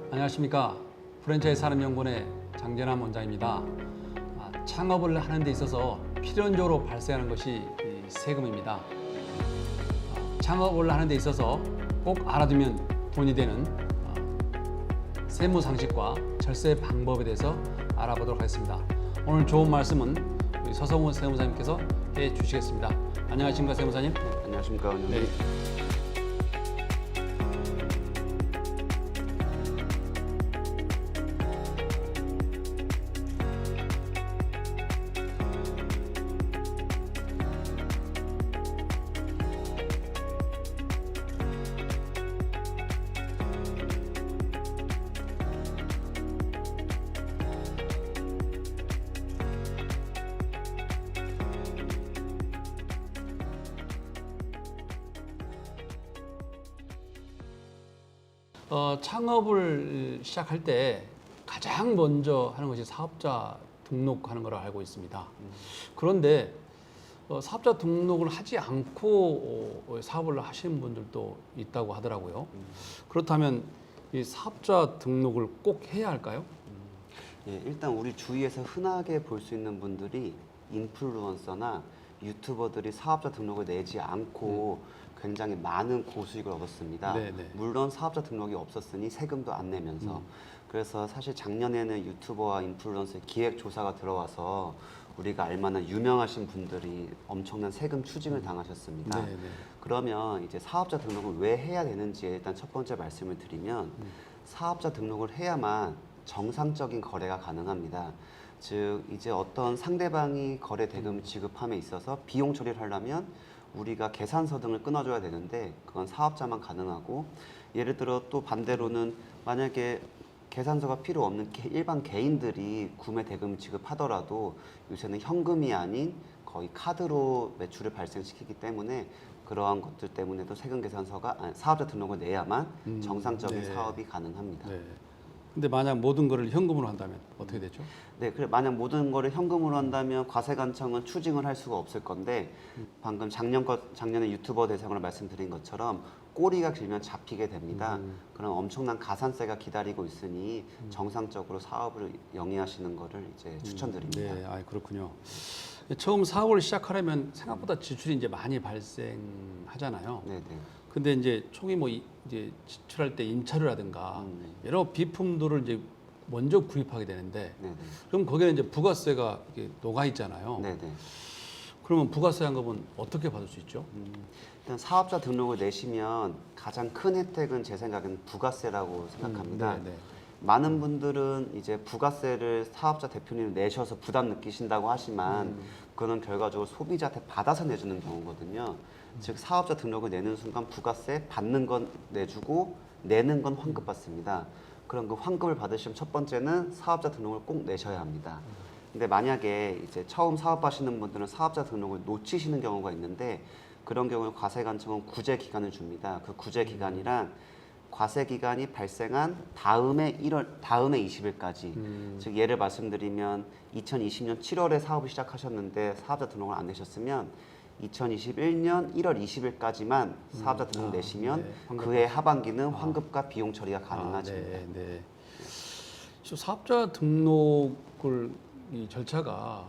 안녕하십니까. 프랜차이즈 산업연구원의 장전환 원장입니다. 창업을 하는 데 있어서 필연적으로 발생하는 것이 세금입니다. 창업을 하는 데 있어서 꼭 알아두면 돈이 되는 세무 상식과 절세 방법에 대해서 알아보도록 하겠습니다. 오늘 좋은 말씀은 우리 서성훈 세무사님께서 해 주시겠습니다. 안녕하십니까, 세무사님? 안녕하십니까, 원장님. 네. 창업을 시작할 때 가장 먼저 하는 것이 사업자 등록하는 거라고 알고 있습니다. 그런데 사업자 등록을 하지 않고 사업을 하시는 분들도 있다고 하더라고요. 그렇다면 이 사업자 등록을 꼭 해야 할까요? 예, 일단 우리 주위에서 흔하게 볼 수 있는 분들이 인플루언서나 유튜버들이 사업자 등록을 내지 않고 굉장히 많은 고수익을 얻었습니다. 네네. 물론 사업자 등록이 없었으니 세금도 안 내면서 그래서 사실 작년에는 유튜버와 인플루언서의 기획조사가 들어와서 우리가 알만한 유명하신 분들이 엄청난 세금 추징을 당하셨습니다. 네네. 그러면 이제 사업자 등록을 왜 해야 되는지에 일단 첫 번째 말씀을 드리면 사업자 등록을 해야만 정상적인 거래가 가능합니다. 즉 이제 어떤 상대방이 거래 대금을 지급함에 있어서 비용 처리를 하려면 우리가 계산서 등을 끊어줘야 되는데 그건 사업자만 가능하고, 예를 들어 또 반대로는 만약에 계산서가 필요 없는 일반 개인들이 구매 대금 지급하더라도 요새는 현금이 아닌 거의 카드로 매출을 발생시키기 때문에 그러한 것들 때문에도 세금 계산서가 사업자 등록을 내야만 정상적인 네. 사업이 가능합니다. 네. 근데 만약 모든 것을 현금으로 한다면 어떻게 되죠? 네, 그래 만약 모든 거를 현금으로 한다면 과세관청은 추징을 할 수가 없을 건데 방금 작년에 유튜버 대상으로 말씀드린 것처럼 꼬리가 길면 잡히게 됩니다. 그런 엄청난 가산세가 기다리고 있으니 정상적으로 사업을 영위하시는 거를 이제 추천드립니다. 네, 그렇군요. 처음 사업을 시작하려면 생각보다 지출이 이제 많이 발생하잖아요. 네, 네. 근데 이제 초기 이제 지출할 때 임차료라든가 여러 비품들을 이제 먼저 구입하게 되는데, 네, 네. 그럼 거기에 이제 부가세가 이게 녹아 있잖아요. 네, 네. 그러면 부가세 환급은 어떻게 받을 수 있죠? 일단 사업자 등록을 내시면 가장 큰 혜택은 제 생각에는 부가세라고 생각합니다. 네, 네. 많은 분들은 이제 부가세를 사업자 대표님 내셔서 부담 느끼신다고 하지만 그거는 결과적으로 소비자한테 받아서 내주는 경우거든요. 즉 사업자 등록을 내는 순간 부가세 받는 건 내주고 내는 건 환급 받습니다. 그럼 그 환급을 받으시면 첫 번째는 사업자 등록을 꼭 내셔야 합니다. 근데 만약에 이제 처음 사업하시는 분들은 사업자 등록을 놓치시는 경우가 있는데, 그런 경우에 과세관청은 구제 기간을 줍니다. 그 구제 기간이란 과세 기간이 발생한 다음에 20일까지, 즉 예를 말씀드리면 2020년 7월에 사업을 시작하셨는데 사업자 등록을 안 내셨으면 2021년 1월 20일까지만 사업자 등록 내시면 네, 그해 하반기는 환급과 비용 처리가 가능하십니다. 네, 네. 사업자 등록을 이 절차가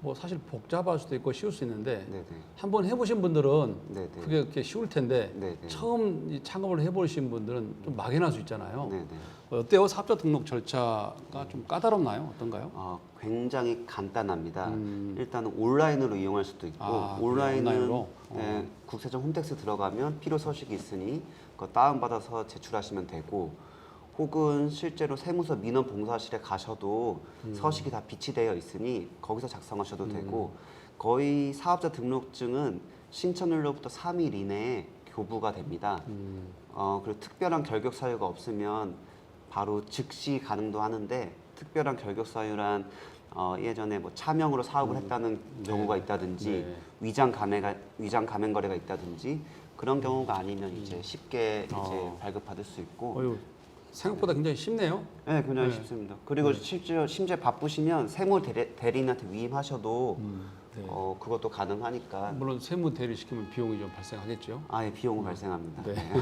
뭐 사실 복잡할 수도 있고 쉬울 수 있는데, 네네. 한번 해보신 분들은 네네. 그게 그렇게 쉬울 텐데 네네. 처음 이 창업을 해보신 분들은 좀 막연할 수 있잖아요. 네네. 어때요? 사업자 등록 절차가 좀 까다롭나요? 어떤가요? 굉장히 간단합니다. 일단은 온라인으로 이용할 수도 있고, 온라인은 온라인으로? 네, 국세청 홈택스 들어가면 필요 서식이 있으니 그거 다운받아서 제출하시면 되고, 혹은 실제로 세무서 민원 봉사실에 가셔도 서식이 다 비치되어 있으니 거기서 작성하셔도 되고, 거의 사업자 등록증은 신청일로부터 3일 이내에 교부가 됩니다. 그리고 특별한 결격 사유가 없으면 바로 즉시 가능도 하는데, 특별한 결격 사유란 예전에 뭐 차명으로 사업을 했다는 경우가 있다든지, 네. 위장 가맹 거래가 있다든지 그런 경우가 아니면 이제 쉽게 이제 발급받을 수 있고. 어휴, 생각보다 굉장히 쉽네요. 네, 굉장히 쉽습니다. 그리고 심지어 바쁘시면 세무 대리인한테 위임하셔도 네. 그것도 가능하니까. 물론 세무 대리 시키면 비용이 좀 발생하겠죠. 비용은 발생합니다. 네. 네.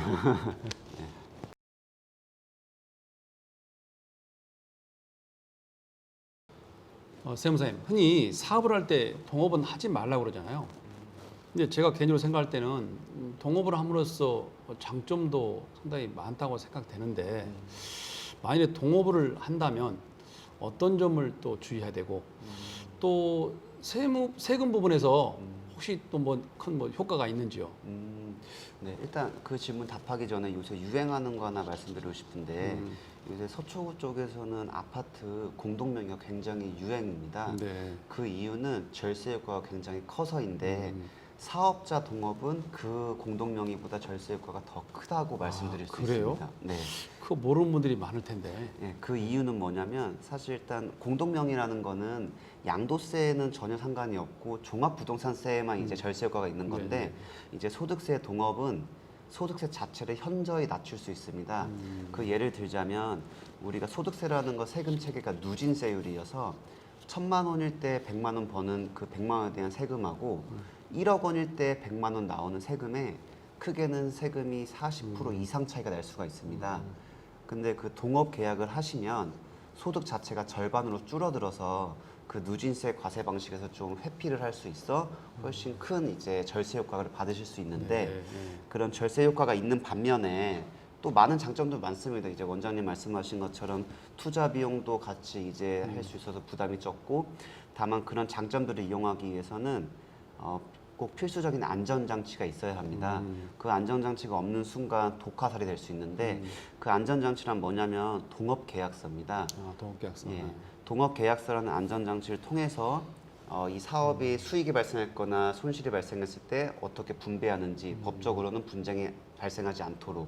세무사님, 흔히 사업을 할 때 동업은 하지 말라고 그러잖아요. 근데 제가 개인적으로 생각할 때는 동업을 함으로써 장점도 상당히 많다고 생각되는데 만일에 동업을 한다면 어떤 점을 또 주의해야 되고 또 세금 부분에서 혹시 또 뭐 큰 뭐 효과가 있는지요? 네, 일단 그 질문 답하기 전에 요새 유행하는 거 하나 말씀드리고 싶은데 요새 서초구 쪽에서는 아파트 공동명의가 굉장히 유행입니다. 네. 그 이유는 절세 효과가 굉장히 커서인데 사업자 동업은 그 공동명의보다 절세 효과가 더 크다고 말씀드릴 수 그래요? 있습니다. 네. 그거 모르는 분들이 많을 텐데. 예, 그 이유는 뭐냐면 사실 일단 공동명의라는 거는 양도세는 전혀 상관이 없고 종합부동산세에만 이제 절세 효과가 있는 건데 이제 소득세 동업은 소득세 자체를 현저히 낮출 수 있습니다. 그 예를 들자면 우리가 소득세라는 거 세금 체계가 누진세율이어서 1,000만 원일 때 100만 원 버는 그 100만 원에 대한 세금하고 1억 원일 때 100만 원 나오는 세금에 크게는 세금이 40% 이상 차이가 날 수가 있습니다. 근데 그 동업 계약을 하시면 소득 자체가 절반으로 줄어들어서 그 누진세 과세 방식에서 좀 회피를 할 수 있어 훨씬 큰 이제 절세 효과를 받으실 수 있는데 그런 절세 효과가 있는 반면에 또 많은 장점도 많습니다. 이제 원장님 말씀하신 것처럼 투자 비용도 같이 이제 할 수 있어서 부담이 적고 다만 그런 장점들을 이용하기 위해서는 꼭 필수적인 안전장치가 있어야 합니다. 그 안전장치가 없는 순간 독화살이 될 수 있는데 그 안전장치란 뭐냐면 동업계약서입니다. 동업계약서. 예, 동업계약서라는 안전장치를 통해서 이 사업이 수익이 발생했거나 손실이 발생했을 때 어떻게 분배하는지 법적으로는 분쟁이 발생하지 않도록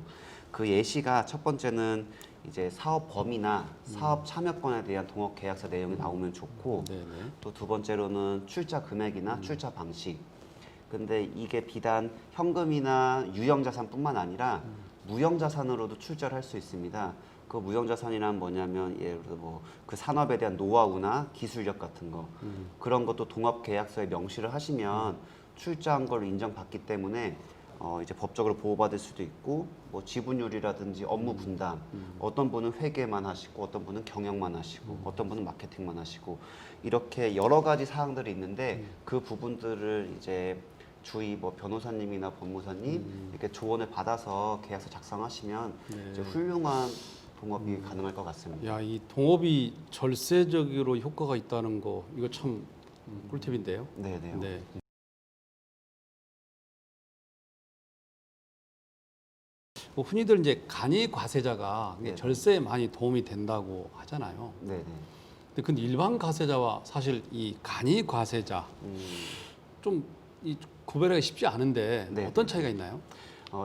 그 예시가 첫 번째는 이제 사업 범위나 사업 참여권에 대한 동업계약서 내용이 나오면 좋고 또 두 번째로는 출자 금액이나 출자 방식 근데 이게 비단 현금이나 유형자산뿐만 아니라 무형자산으로도 출자를 할 수 있습니다. 그 무형자산이란 뭐냐면 예를 들어 뭐 그 산업에 대한 노하우나 기술력 같은 거 그런 것도 동업계약서에 명시를 하시면 출자한 걸 인정받기 때문에 이제 법적으로 보호받을 수도 있고 뭐 지분율이라든지 업무 분담 어떤 분은 회계만 하시고 어떤 분은 경영만 하시고 어떤 분은 마케팅만 하시고 이렇게 여러 가지 사항들이 있는데 그 부분들을 이제 주위 뭐 변호사님이나 법무사님 이렇게 조언을 받아서 계약서 작성하시면 이제 훌륭한 동업이 가능할 것 같습니다. 야, 이 동업이 절세적으로 효과가 있다는 거 이거 참 꿀팁인데요. 네네. 네. 뭐 흔히들 이제 간이 과세자가 이게 네네. 절세에 많이 도움이 된다고 하잖아요. 네네. 근데 일반 과세자와 사실 이 간이 과세자 좀 이 구별하기 쉽지 않은데 네. 어떤 차이가 있나요?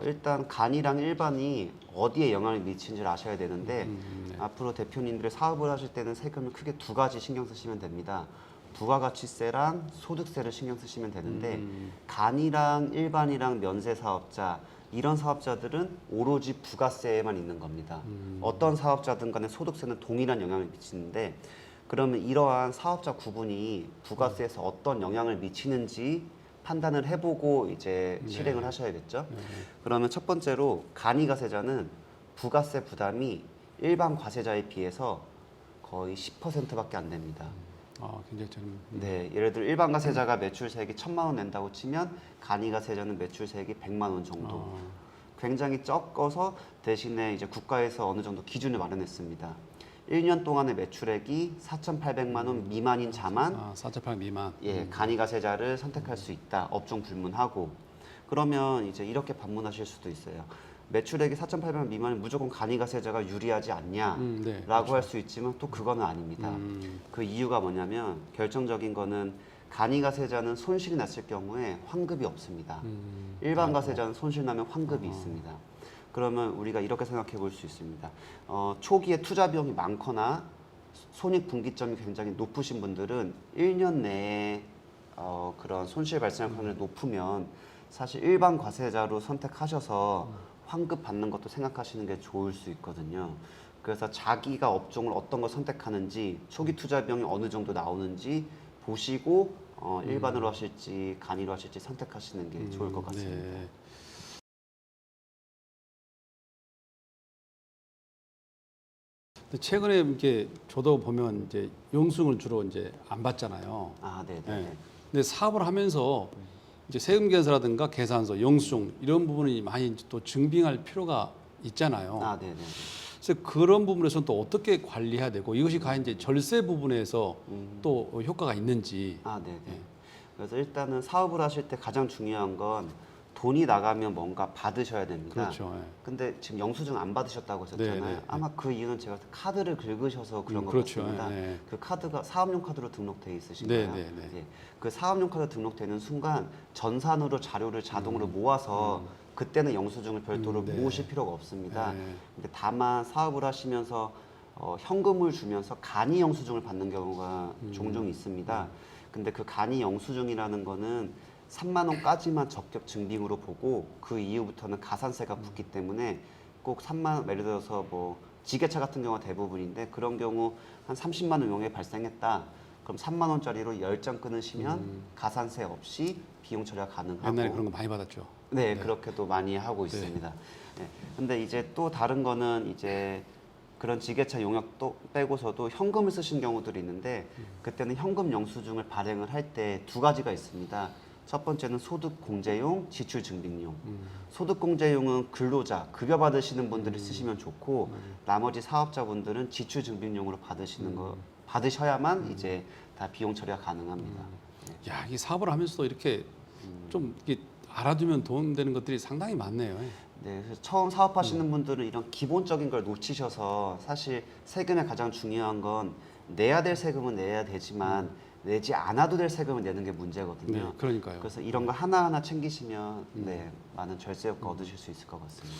일단 간이랑 일반이 어디에 영향을 미치는지를 아셔야 되는데 앞으로 대표님들이 사업을 하실 때는 세금을 크게 두 가지 신경 쓰시면 됩니다. 부가가치세랑 소득세를 신경 쓰시면 되는데 간이랑 일반이랑 면세 사업자 이런 사업자들은 오로지 부가세에만 있는 겁니다. 어떤 사업자든 간에 소득세는 동일한 영향을 미치는데 그러면 이러한 사업자 구분이 부가세에서 어떤 영향을 미치는지 판단을 해보고 이제 실행을 하셔야겠죠. 그러면 첫 번째로 간이가세자는 부가세 부담이 일반 과세자에 비해서 거의 10%밖에 안 됩니다. 굉장히 좀 네, 예를 들어 일반 과세자가 매출세액이 1,000만 원 낸다고 치면 간이가세자는 매출세액이 100만 원 정도. 굉장히 적어서 대신에 이제 국가에서 어느 정도 기준을 마련했습니다. 1년 동안의 매출액이 4,800만 원 미만인 자만 4,800 미만. 간이가세자를 선택할 수 있다. 업종 불문하고 그러면 이제 이렇게 반문하실 수도 있어요. 매출액이 4,800만 미만은 무조건 간이가세자가 유리하지 않냐라고 네, 할 수 있지만 또 그거는 아닙니다. 그 이유가 뭐냐면 결정적인 거는 간이가세자는 손실이 났을 경우에 환급이 없습니다. 일반 가세자는 손실 나면 환급이 있습니다. 그러면 우리가 이렇게 생각해 볼 수 있습니다. 초기에 투자 비용이 많거나 손익 분기점이 굉장히 높으신 분들은 1년 내에 그런 손실 발생할 확률이 높으면 사실 일반 과세자로 선택하셔서 환급 받는 것도 생각하시는 게 좋을 수 있거든요. 그래서 자기가 업종을 어떤 걸 선택하는지 초기 투자 비용이 어느 정도 나오는지 보시고 일반으로 하실지 간이로 하실지 선택하시는 게 좋을 것 같습니다. 네. 근데 최근에 이렇게 저도 보면 이제 영수증을 주로 이제 안 받잖아요. 아, 네, 예. 네. 근데 사업을 하면서 이제 세금 계산서라든가 계산서, 영수증 이런 부분이 많이 이제 또 증빙할 필요가 있잖아요. 아, 네, 네. 그래서 그런 부분에서는 또 어떻게 관리해야 되고 이것이 과연 이제 절세 부분에서 또 효과가 있는지. 아, 네, 네. 예. 그래서 일단은 사업을 하실 때 가장 중요한 건 돈이 나가면 뭔가 받으셔야 됩니다. 그렇죠. 예. 근데 지금 영수증 안 받으셨다고 하셨잖아요. 네, 네, 네. 아마 그 이유는 제가 봤을 때 카드를 긁으셔서 그런 것 그렇죠. 같습니다. 예. 그 카드가 사업용 카드로 등록돼 있으신 네, 거예요. 네, 네. 예. 그 사업용 카드 등록되는 순간 전산으로 자료를 자동으로 모아서 그때는 영수증을 별도로 네. 모으실 필요가 없습니다. 네. 근데 다만 사업을 하시면서 현금을 주면서 간이 영수증을 받는 경우가 종종 있습니다. 근데 그 간이 영수증이라는 거는 3만 원까지만 적격 증빙으로 보고 그 이후부터는 가산세가 붙기 때문에 꼭 3만 원, 예를 들어서 뭐 지게차 같은 경우가 대부분인데 그런 경우 한 30만 원 용액 발생했다. 그럼 3만 원짜리로 10장 끊으시면 가산세 없이 비용 처리가 가능하고 옛날에 그런 거 많이 받았죠. 네, 그렇게도 많이 하고 있습니다. 네. 근데 이제 또 다른 거는 이제 그런 지게차 용역도 빼고서도 현금을 쓰신 경우들이 있는데 그때는 현금 영수증을 발행을 할 때 두 가지가 있습니다. 첫 번째는 소득 공제용, 지출 증빙용. 소득 공제용은 근로자, 급여 받으시는 분들이 쓰시면 좋고 나머지 사업자분들은 지출 증빙용으로 받으시는 거 받으셔야만 이제 다 비용 처리가 가능합니다. 야, 이 사업을 하면서도 이렇게 좀 이렇게 알아두면 도움되는 것들이 상당히 많네요. 네, 그래서 처음 사업하시는 분들은 이런 기본적인 걸 놓치셔서 사실 세금에 가장 중요한 건 내야 될 세금은 내야 되지만 내지 않아도 될 세금을 내는 게 문제거든요. 네, 그러니까요. 그래서 이런 거 하나하나 챙기시면 네, 많은 절세 효과 얻으실 수 있을 것 같습니다.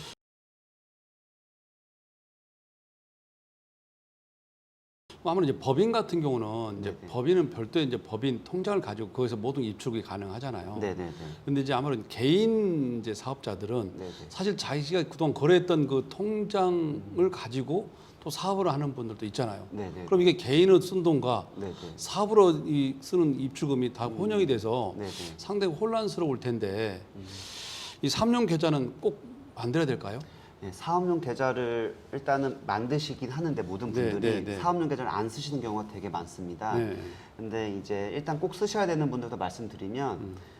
아무래도 이제 법인 같은 경우는 이제 네네. 법인은 별도의 이제 법인 통장을 가지고 거기서 모든 입출이 가능하잖아요. 네, 네, 네. 근데 이제 아무래도 개인 이제 사업자들은 네, 네. 사실 자기가 그동안 거래했던 그 통장을 가지고 또 사업을 하는 분들도 있잖아요. 네, 네. 그럼 이게 개인으로 쓴 돈과 네, 네. 사업으로 쓰는 입출금이 다 혼용이 돼서 네, 네. 상당히 혼란스러울 텐데 이 삼용 계좌는 꼭 만들어야 될까요? 네, 사업용 계좌를 일단은 만드시긴 하는데 모든 네, 분들이 네, 네. 사업용 계좌를 안 쓰시는 경우가 되게 많습니다. 네. 근데 이제 일단 꼭 쓰셔야 되는 분들도 말씀드리면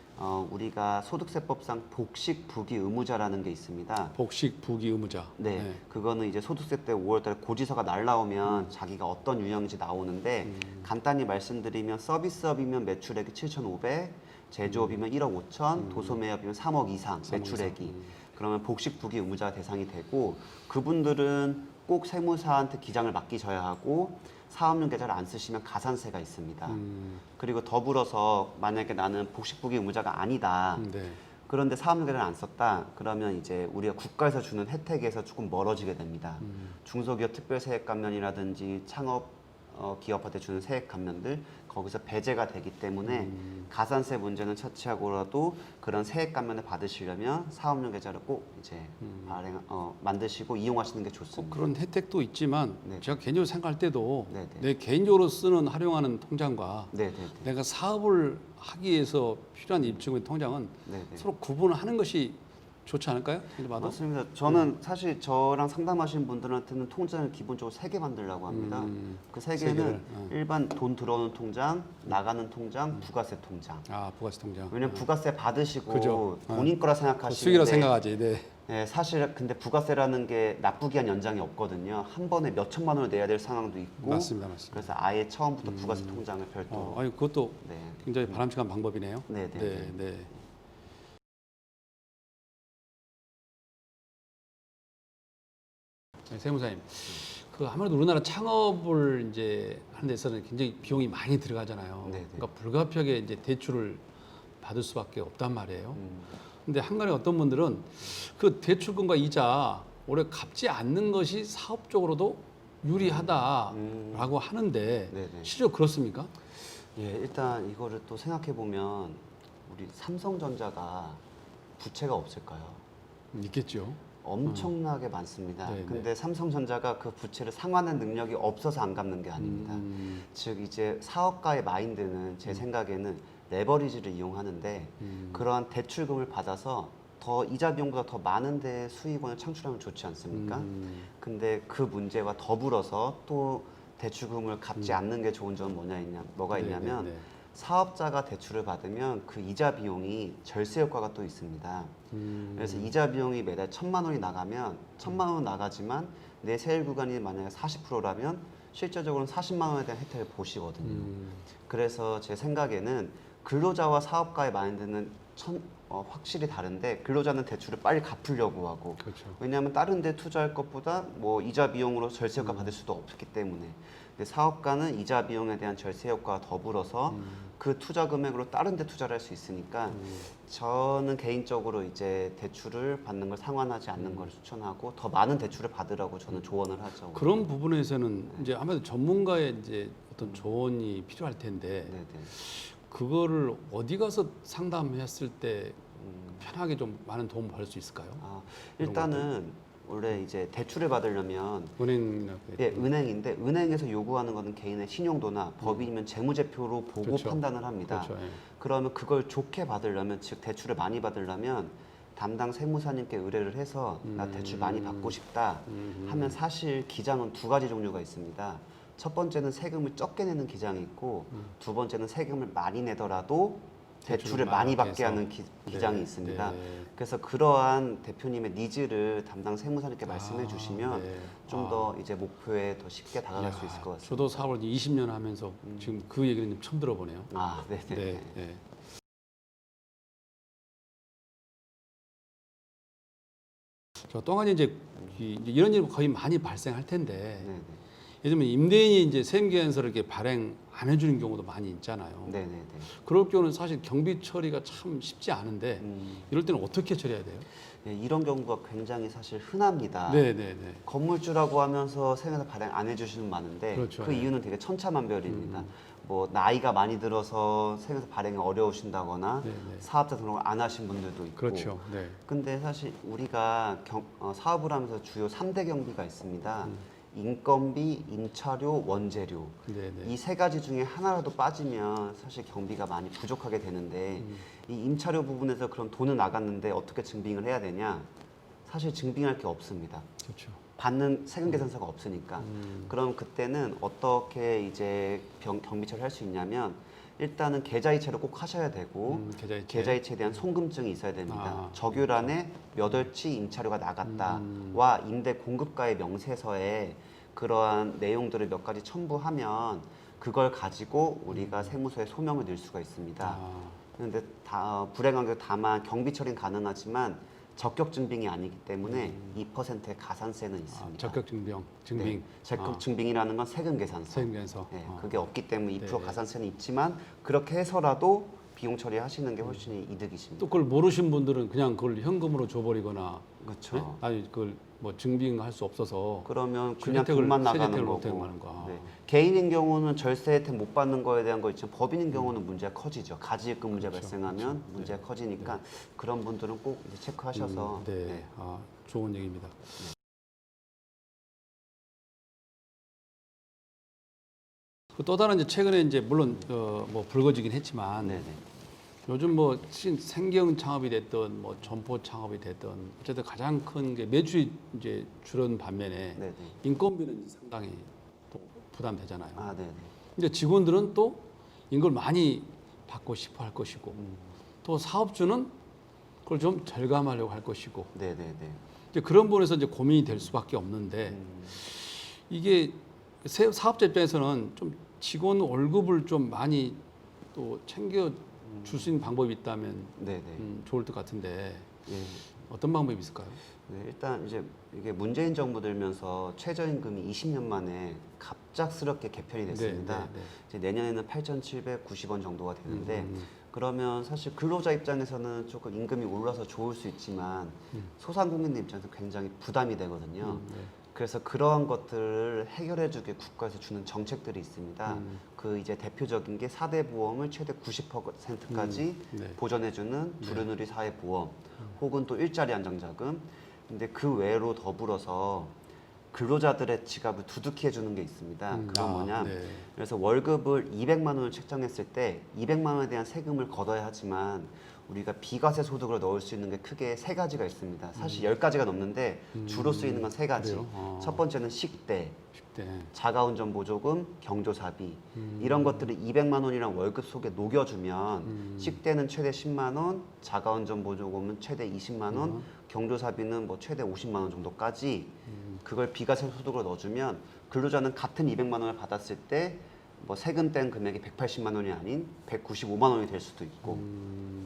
우리가 소득세법상 복식 부기 의무자라는 게 있습니다. 복식 부기 의무자. 네, 그거는 이제 소득세 때 5월달에 고지서가 날라오면 자기가 어떤 유형인지 나오는데 간단히 말씀드리면 서비스업이면 매출액이 7,500, 제조업이면 1억 5천, 도소매업이면 3억 이상 3억 매출액이 그러면 복식 부기 의무자 대상이 되고 그분들은 꼭 세무사한테 기장을 맡기셔야 하고 사업용 계좌를 안 쓰시면 가산세가 있습니다. 그리고 더불어서 만약에 나는 복식 부기 의무자가 아니다. 네. 그런데 사업용 계좌를 안 썼다. 그러면 이제 우리가 국가에서 주는 혜택에서 조금 멀어지게 됩니다. 중소기업 특별세액 감면이라든지 창업 기업한테 주는 세액 감면들 거기서 배제가 되기 때문에 가산세 문제는 차치하고라도 그런 세액 감면을 받으시려면 사업용 계좌를 꼭 이제 만드시고 이용하시는 게 꼭 좋습니다. 그런 혜택도 있지만 네. 제가 개인적으로 생각할 때도 네, 네. 내 개인적으로 쓰는 활용하는 통장과 네, 네, 네. 내가 사업을 하기 위해서 필요한 입증의 통장은 네, 네. 서로 구분하는 것이 좋지 않을까요? 이렇게 봐도. 맞습니다. 저는 사실 저랑 상담하시는 분들한테는 통장을 기본적으로 3개 만들려고 합니다. 그 세 세 개는 개를, 일반 돈 들어오는 통장, 나가는 통장, 부가세 통장. 아, 부가세 통장. 왜냐면 부가세 받으시고 그죠. 본인 거라 그 생각하시는데 수익이라 생각하지. 네. 네, 사실 근데 부가세라는 게 납부기한 연장이 없거든요. 한 번에 몇 천만 원을 내야 될 상황도 있고 맞습니다, 맞습니다. 그래서 아예 처음부터 부가세 통장을 별도로 아니 그것도 네. 굉장히 바람직한 방법이네요. 네, 네, 네, 네. 네, 세무사님, 그 아무래도 우리나라 창업을 이제 하는 데서는 굉장히 비용이 많이 들어가잖아요. 네, 네. 그러니까 불가피하게 이제 대출을 받을 수밖에 없단 말이에요. 음. 근데 한간에 어떤 분들은 그 대출금과 이자 오래 갚지 않는 것이 사업적으로도 유리하다라고 하는데 네, 네. 실제로 그렇습니까? 예, 일단 이거를 또 생각해 보면 우리 삼성전자가 부채가 없을까요? 있겠죠. 엄청나게 많습니다. 네, 근데 삼성전자가 그 부채를 상환할 능력이 없어서 안 갚는 게 아닙니다. 즉 이제 사업가의 마인드는 제 생각에는 레버리지를 이용하는데 그러한 대출금을 받아서 더 이자 비용보다 더 많은데 수익원을 창출하면 좋지 않습니까? 근데 그 문제와 더불어서 또 대출금을 갚지 않는 게 좋은 점은 뭐가 있냐면 네, 네, 네. 사업자가 대출을 받으면 그 이자 비용이 절세 효과가 또 있습니다. 그래서 이자 비용이 매달 1,000만 원이 나가면 1,000만 원 나가지만 내 세율 구간이 만약에 40%라면 실제적으로는 40만 원에 대한 혜택을 보시거든요. 그래서 제 생각에는 근로자와 사업가의 마인드는 확실히 다른데 근로자는 대출을 빨리 갚으려고 하고 그렇죠. 왜냐하면 다른 데 투자할 것보다 뭐 이자 비용으로 절세 효과 받을 수도 없기 때문에 근데 사업가는 이자 비용에 대한 절세 효과와 더불어서 그 투자 금액으로 다른 데 투자를 할 수 있으니까 저는 개인적으로 이제 대출을 받는 걸 상환하지 않는 걸 추천하고 더 많은 대출을 받으라고 저는 조언을 하죠. 그런 부분에서는 이제 아무래도 전문가의 이제 어떤 조언이 필요할 텐데 네네. 그거를 어디 가서 상담했을 때 편하게 좀 많은 도움을 받을 수 있을까요? 일단은 원래 이제 대출을 받으려면 은행이나 예, 은행인데 은행에서 요구하는 것은 개인의 신용도나 법인이면 재무제표로 보고 그렇죠. 판단을 합니다. 그렇죠. 예. 그러면 그걸 좋게 받으려면 즉 대출을 많이 받으려면 담당 세무사님께 의뢰를 해서 나 대출 많이 받고 싶다 하면 사실 기장은 두 가지 종류가 있습니다. 첫 번째는 세금을 적게 내는 기장이 있고 두 번째는 세금을 많이 내더라도 대출을 많이 받게 하는 기장이 네, 있습니다. 네. 그래서 그러한 대표님의 니즈를 담당 세무사님께 말씀해 주시면 네. 좀 더 이제 목표에 더 쉽게 다가갈 수 이야, 있을 것 같습니다. 저도 사업을 20년 하면서 지금 그 얘기는 좀 처음 들어보네요. 네네. 네, 네. 또 한 가지 이제 이런 일이 거의 많이 발생할 텐데 네네. 예전에 임대인이 이제 세무계약서를 이렇게 발행 안 해주는 경우도 많이 있잖아요. 네네네. 그럴 경우는 사실 경비 처리가 참 쉽지 않은데 이럴 때는 어떻게 처리해야 돼요? 예, 이런 경우가 굉장히 사실 흔합니다. 네, 네, 네. 건물주라고 하면서 세무사 발행 안 해주시는 분 많은데 그렇죠. 그 네. 이유는 되게 천차만별입니다. 뭐 나이가 많이 들어서 세무사 발행이 어려우신다거나 네, 네. 사업자 등록을 안 하신 분들도 있고 그렇죠. 네. 근데 사실 우리가 사업을 하면서 주요 3대 경비가 있습니다. 인건비, 임차료, 원재료. 네, 네. 이 세 가지 중에 하나라도 빠지면 사실 경비가 많이 부족하게 되는데 이 임차료 부분에서 그럼 돈은 나갔는데 어떻게 증빙을 해야 되냐? 사실 증빙할 게 없습니다. 그렇죠. 받는 세금 계산서가 없으니까. 그럼 그때는 어떻게 이제 경비처리를 할 수 있냐면 일단은 계좌이체를 꼭 하셔야 되고 계좌이체. 계좌이체에 대한 송금증이 있어야 됩니다. 아, 적유란에 몇 월치 임차료가 나갔다와 임대 공급가의 명세서에 그러한 내용들을 몇 가지 첨부하면 그걸 가지고 우리가 세무서에 소명을 낼 수가 있습니다. 아, 그런데 불행하게 다만 경비 처리는 가능하지만 적격 증빙이 아니기 때문에 2%의 가산세는 있습니다. 적격 증빙. 적격 증빙이라는 건 세금 계산서. 세금 계산서. 네, 그게 없기 때문에 2% 네. 가산세는 있지만 그렇게 해서라도 비용 처리하시는 게 훨씬 이득이십니다. 또 그걸 모르신 분들은 그냥 그걸 현금으로 줘버리거나, 그렇죠. 네? 아니 그걸 뭐 증빙할 수 없어서 그러면 그 그냥 혜택을, 돈만 세 나가는 혜택을 거고. 못 하는 거. 네. 개인인 경우는 절세 혜택 못 받는 거에 대한 거 있지만 법인인 경우는 문제가 커지죠. 가지입금 문제 그렇죠, 발생하면 문제가 커지니까 그런 분들은 꼭 이제 체크하셔서 네. 네. 좋은 얘기입니다. 또 다른 이제 최근에 이제 물론 뭐 불거지긴 했지만 네네. 요즘 뭐 생경 창업이 됐든 뭐 점포 창업이 됐든 어쨌든 가장 큰 게 매출이 이제 줄은 반면에 네네. 인건비는 상당히 또 부담되잖아요. 네네. 이제 직원들은 또 인걸 많이 받고 싶어 할 것이고 또 사업주는 그걸 좀 절감하려고 할 것이고 네네네. 이제 그런 부분에서 이제 고민이 될 수밖에 없는데 이게 사업자 입장에서는 좀 직원 월급을 좀 많이 또 챙겨 줄 수 있는 방법이 있다면 네네. 좋을 것 같은데 예. 어떤 방법이 있을까요? 네, 일단 이제 이게 문재인 정부 들면서 최저임금이 20년 만에 갑작스럽게 개편이 됐습니다. 네, 네, 네. 이제 내년에는 8,790원 정도가 되는데 그러면 사실 근로자 입장에서는 조금 임금이 올라서 좋을 수 있지만 소상공인들 입장에서 굉장히 부담이 되거든요. 네. 그래서 그러한 것들을 해결해주기 국가에서 주는 정책들이 있습니다. 그 이제 대표적인 게 4대 보험을 최대 90%까지 네. 보전해주는 불우누리 사회보험, 혹은 또 일자리 안정자금. 근데 그 외로 더불어서 근로자들의 지갑을 두둑히 해주는 게 있습니다. 그건 뭐냐? 네. 그래서 월급을 200만 원을 책정했을 때 200만 원에 대한 세금을 걷어야 하지만 우리가 비과세 소득으로 넣을 수 있는 게 크게 세 가지가 있습니다. 사실 10가지가 넘는데 주로 쓰이는 건 세 가지. 그래요? 첫 번째는 식대, 10대. 자가운전 보조금, 경조사비 이런 것들을 200만 원이랑 월급 속에 녹여주면 식대는 최대 10만 원, 자가운전 보조금은 최대 20만 원, 경조사비는 뭐 최대 50만 원 정도까지 그걸 비과세 소득으로 넣어주면 근로자는 같은 200만 원을 받았을 때 뭐 세금 뗀 금액이 180만 원이 아닌 195만 원이 될 수도 있고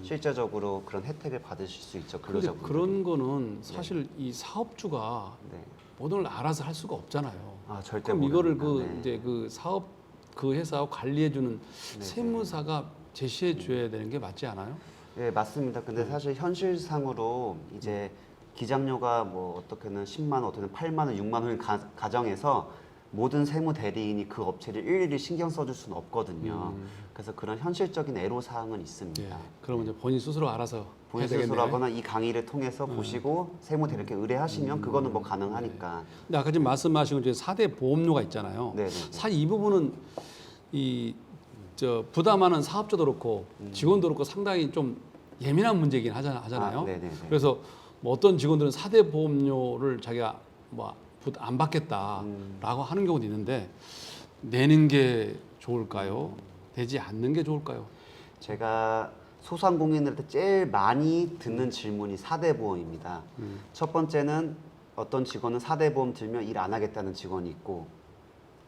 실제적으로 그런 혜택을 받으실 수 있죠. 그런데 근로자분들이. 그런 거는 사실 이 사업주가 네. 모든 걸 알아서 할 수가 없잖아요. 아 절대 그럼 이거를 모릅니다. 네. 이제 그 사업 그 회사와 관리해주는 네. 세무사가 제시해 줘야 되는 게 맞지 않아요? 네, 맞습니다. 근데 사실 현실상으로 이제 기장료가 뭐 어떻게는 10만 원, 어떻게는 8만 원, 6만 원을 가정해서 모든 세무 대리인이 그 업체를 일일이 신경 써줄 수는 없거든요. 그래서 그런 현실적인 애로사항은 있습니다. 예. 그러면 이제 본인 스스로 알아서 본인 해야 되겠네요. 스스로 하거나 이 강의를 통해서 보시고 세무 대리인께 의뢰하시면 그거는 뭐 가능하니까. 근데 아까 지금 말씀하신 것 중에 4대 보험료가 있잖아요. 네네. 사실 이 부분은 부담하는 사업자도 그렇고 직원도 그렇고 상당히 좀 예민한 문제이긴 하잖아요. 아, 네네네. 그래서 뭐 어떤 직원들은 4대 보험료를 자기가 뭐 안 받겠다라고 하는 경우도 있는데 내는 게 좋을까요? 되지 않는 게 좋을까요? 제가 소상공인들한테 제일 많이 듣는 질문이 4대 보험입니다. 첫 번째는 어떤 직원은 4대 보험 들면 일 안 하겠다는 직원이 있고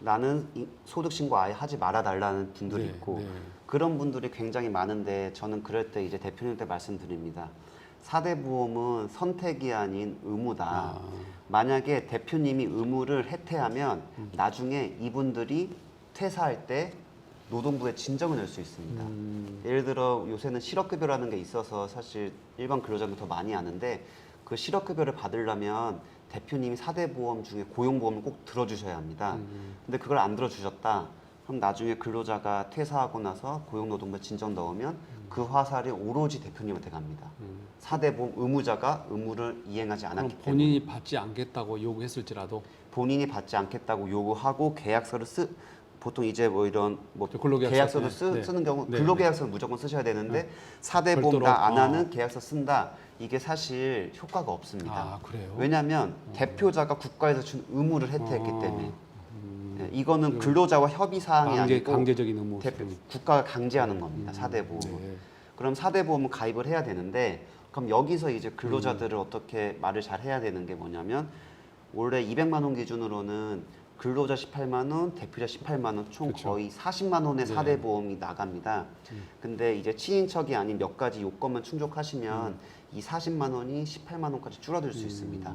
나는 소득신고 아예 하지 말아달라는 분들이 네, 있고 네. 그런 분들이 굉장히 많은데 저는 그럴 때 이제 대표님한테 말씀드립니다. 4대 보험은 선택이 아닌 의무다. 만약에 대표님이 의무를 해태하면 나중에 이분들이 퇴사할 때 노동부에 진정을 낼 수 있습니다. 예를 들어 요새는 실업급여라는 게 있어서 사실 일반 근로자는 더 많이 아는데 그 실업급여를 받으려면 대표님이 4대 보험 중에 고용보험을 꼭 들어주셔야 합니다. 근데 그걸 안 들어주셨다. 그럼 나중에 근로자가 퇴사하고 나서 고용노동부에 진정 넣으면 그 화살이 오로지 대표님한테 갑니다. 4대 보험 의무자가 의무를 이행하지 그럼 않았기 때문에 본인이 받지 않겠다고 요구했을지라도 본인이 받지 않겠다고 요구하고 계약서를 보통 이제 뭐 이런 뭐 근로계약서, 계약서도 네. 쓰는 경우 네. 근로계약서는 무조건 쓰셔야 되는데 4대 보험 별도로? 나 안 하는 계약서 쓴다. 이게 사실 효과가 없습니다. 아 그래요? 왜냐하면 대표자가 국가에서 준 의무를 해태했기 때문에 네, 이거는 근로자와 협의 사항이 아니고 강제적인 의무 국가가 강제하는 겁니다. 4대 보험은. 네. 그럼 4대 보험은 가입을 해야 되는데 그럼 여기서 이제 근로자들을 어떻게 말을 잘 해야 되는 게 뭐냐면 원래 200만 원 기준으로는 근로자 18만 원, 대표자 18만 원, 총 그쵸. 거의 40만 원의 네. 4대 보험이 나갑니다. 근데 이제 친인척이 아닌 몇 가지 요건만 충족하시면 이 40만 원이 18만 원까지 줄어들 수 있습니다.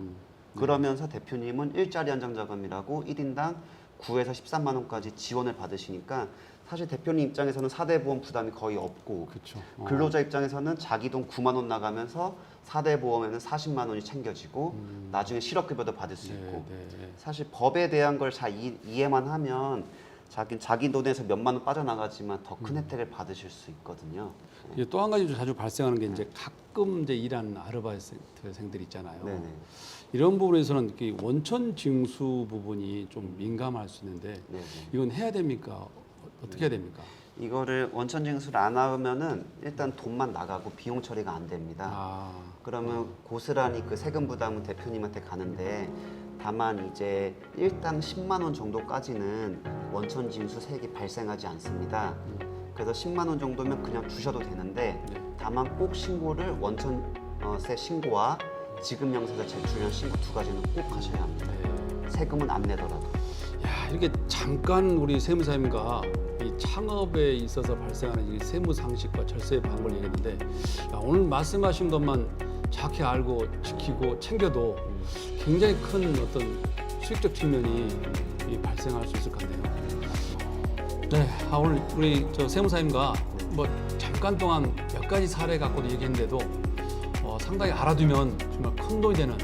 그러면서 대표님은 일자리 안정자금이라고 1인당 9에서 13만 원까지 지원을 받으시니까 사실 대표님 입장에서는 4대 보험 부담이 거의 없고 그렇죠. 근로자 입장에서는 자기 돈 9만 원 나가면서 4대 보험에는 40만 원이 챙겨지고 나중에 실업급여도 받을 수 있고 사실 법에 대한 걸 잘 이해만 하면 자기 돈에서 몇만 원 빠져나가지만 더 큰 혜택을 받으실 수 있거든요. 또 한 가지 자주 발생하는 게 이제 가끔 이제 일하는 아르바이트생들 있잖아요. 네네. 이런 부분에서는 이 원천 징수 부분이 좀 민감할 수 있는데 네네. 이건 해야 됩니까? 어떻게 해야 됩니까? 이거를 원천 징수를 안 하면은 일단 돈만 나가고 비용 처리가 안 됩니다. 그러면 고스란히 그 세금 부담은 대표님한테 가는데 다만 이제 일당 10만 원 정도까지는 원천 징수세액이 발생하지 않습니다. 그래서 10만 원 정도면 그냥 주셔도 되는데 다만 꼭 신고를 원천세 신고와 지급명세서 제출형 신고 두 가지는 꼭 하셔야 합니다. 세금은 안 내더라도. 야, 이렇게 잠깐 우리 세무사님과 이 창업에 있어서 발생하는 이 세무 상식과 절세의 방법을 얘기했는데 야, 오늘 말씀하신 것만 정확히 알고 지키고 챙겨도 굉장히 큰 어떤 수익적 측면이 발생할 수 있을 것 같네요. 네, 오늘 우리 세무사님과 뭐 잠깐 동안 몇 가지 사례 갖고도 얘기했는데도 상당히 알아두면 정말 큰 돈이 되는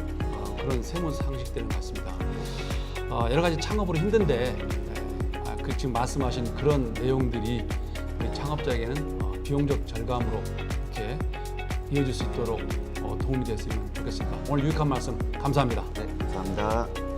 그런 세무 상식들인 것 같습니다. 여러 가지 창업으로 힘든데 그 지금 말씀하신 그런 내용들이 우리 창업자에게는 비용적 절감으로 이렇게 이어질 수 있도록 도움이 됐으면 좋겠습니다. 오늘 유익한 말씀 감사합니다. 네, 감사합니다.